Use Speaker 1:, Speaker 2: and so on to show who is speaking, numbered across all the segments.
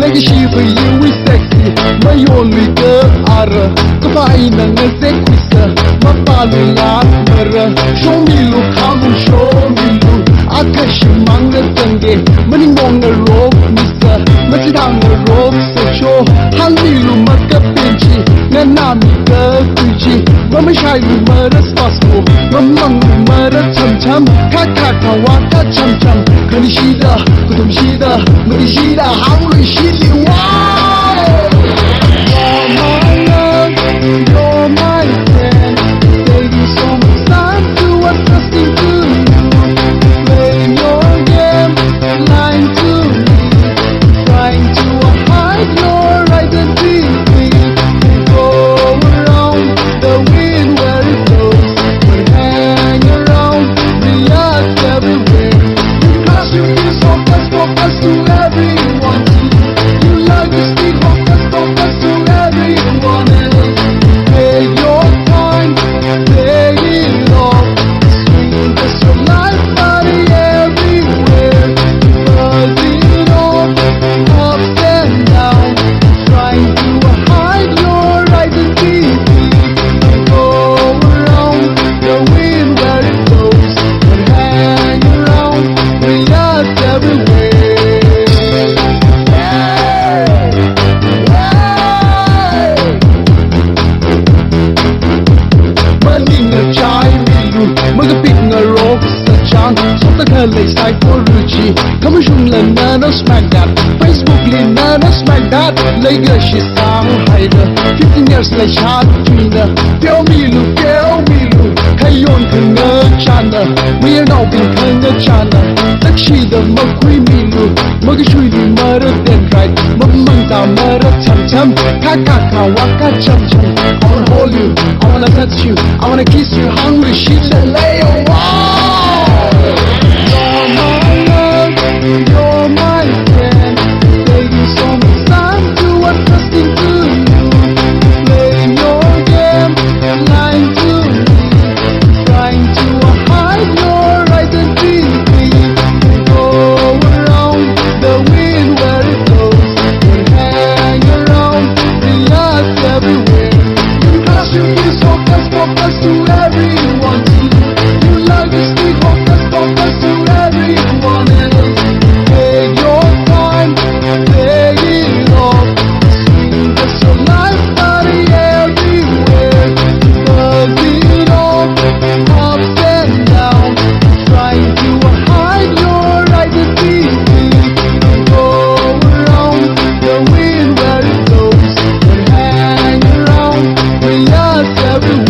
Speaker 1: Lagi she for you we sexy my only girl ara kapai na ngase kwisa mapalu la mara show me look come show me look akash manga tange mani monga rope misa matidang rope so show hang me lu makka pinchi na nami ka kuji mama shai lu mara spasmo mamang lu mara cham cham ka wa ka cham cham kani shida kudum shida mani shida hang lu shili You're my friend, taking so much time to adjusting to you, playing your game, lying to me, trying to hide your identity. We go around the wind where it blows, we hang around, react everywhere. Because you feel focus to everyone. You like to speak focus to everyone else. Take your time, play it off. Swing just your life body everywhere. Buzzing off, ups and down, trying to hide your identity. Go around the wind where it blows, and hang around, react everywhere. Lay side for Ruchi, come on, no smack that. Facebook, no smack that. Lager, she's down hider. 15 years like shot tweener. Tell me, look, Kayon can go chana. We're now being a chana. The she the Mokui Milu, Mogishui, murder, then right. Mamma, murder, chum, Kakaka, waka, chum. I wanna hold you, I wanna touch you, I wanna kiss you, hungry, she's a lay on wall. You're my friend, taking so much time to adjusting to you, playing your game, lying to me, trying to hide your identity. We go around the wind where it blows, we hang around, react everywhere. Because you feel focus to everyone. You like to speak focus to everyone else. Take your time, play it off. Swing just your life body everywhere. Buzzing off, ups and down, trying to hide your identity. Go around the wind where it blows, and hang around, react everywhere.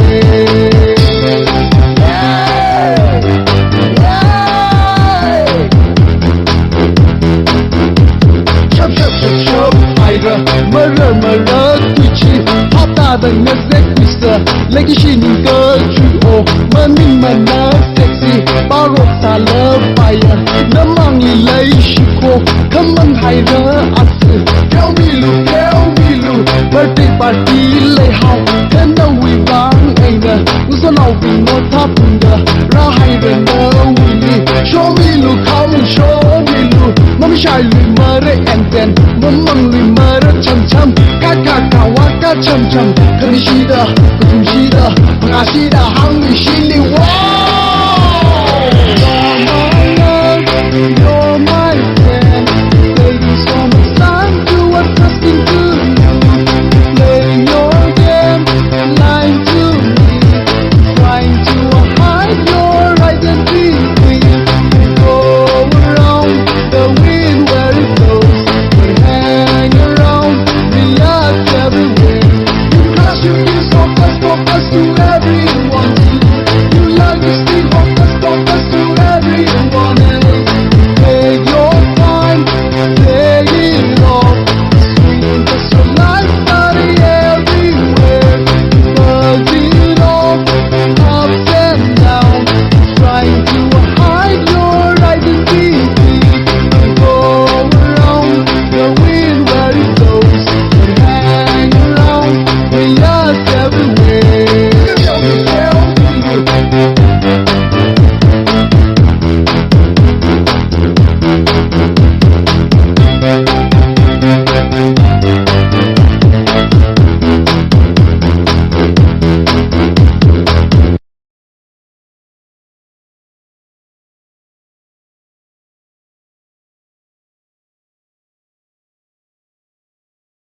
Speaker 1: Murder, twitchy, hata the next twister, like she need girl trio, money sexy, barok sala fire, namangli lay shiko, come on hider us, tell me look, birthday party lay how, can we bang aina, who's an we not tapunda, ra hider no willy, show me look, come and show me look, mommy shy we murder and then, mamang we murder chum, Kakaka waka chum, Kanishida, Kutumshida, Pangashida, hungry shili You're my friend, taking so much time to adjusting to you, playing your game, lying to me, trying to hide your identity. We go around the wind where it blows, we hang around, react everywhere. Because you feel focus to everyone. Tangkhul.